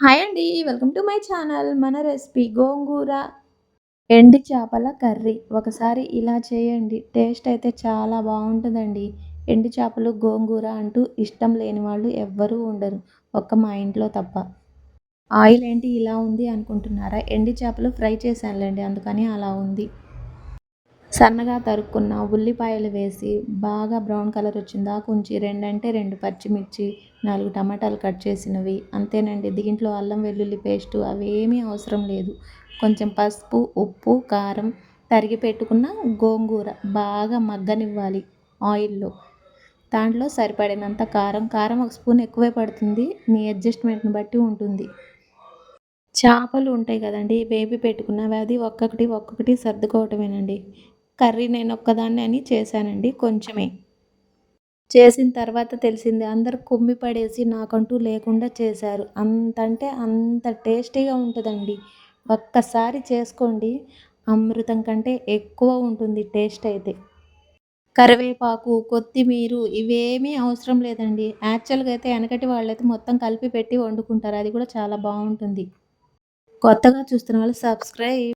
Hi అండి. Welcome to my channel. మన recipe గోంగూర ఎండు చేపల కర్రీ. ఒకసారి ఇలా చేయండి. టేస్ట్ అయితే చాలా బావుంటదండి. ఎండు చేపలు, గోంగూర అంటూ ఇష్టం లేని వాళ్ళు ఎవ్వరూ ఉండరు. ఒక్క మా ఇంట్లో తప్ప. ఆయిల్ ఏంటి ఇలా ఉంది అనుకుంటున్నారా? ఎండు చేపలు ఫ్రై చేశానులెండి. అందుకని అలా ఉంది. సన్నగా తరుక్కున్న ఉల్లిపాయలు వేసి బాగా బ్రౌన్ కలర్ వచ్చేదాకా ఉంచి 2 అంటే 2 పచ్చిమిర్చి, 4 టమాటాలు కట్ చేసినవి అంతేనండి. దీంట్లో అల్లం వెల్లుల్లి పేస్టు అవేమీ అవసరం లేదు. కొంచెం పసుపు, ఉప్పు, కారం, తరిగి పెట్టుకున్న గోంగూర బాగా మగ్గనివ్వాలి ఆయిల్‌లో. దాంట్లో సరిపడినంత కారం, కారం ఒక స్పూన్ ఎక్కువే పడుతుంది. మీ అడ్జస్ట్‌మెంట్‌ని బట్టి ఉంటుంది. చేపలు ఉంటాయి కదండీ! వేపి పెట్టుకున్నవి అది ఒక్కొక్కటి, ఒక్కొక్కటి సర్దుకోవటమేనండి. కర్రీ నేనొక్కదాన్నే అని చేశానండి కొంచెమే. చేసిన తర్వాత తెలిసింది అందరూ కుమ్మి పడేసి నాకంటూ లేకుండా చేశారు. అంతంటే అంత టేస్టీగా ఉంటదండి. ఒక్కసారి చేసుకోండి. అమృతం కంటే ఎక్కువ ఉంటుంది టేస్ట్ అయితే. కరివేపాకు, కొత్తిమీరు ఇవేమీ అవసరం లేదండి. యాక్చువల్‌గా అయితే ఎనకటి వాళ్ళైతే మొత్తం కలిపి పెట్టి వండుకుంటారు. అది కూడా చాలా బావుంటుంది. కొత్తగా చూస్తున్న వాళ్ళు సబ్స్క్రైబ్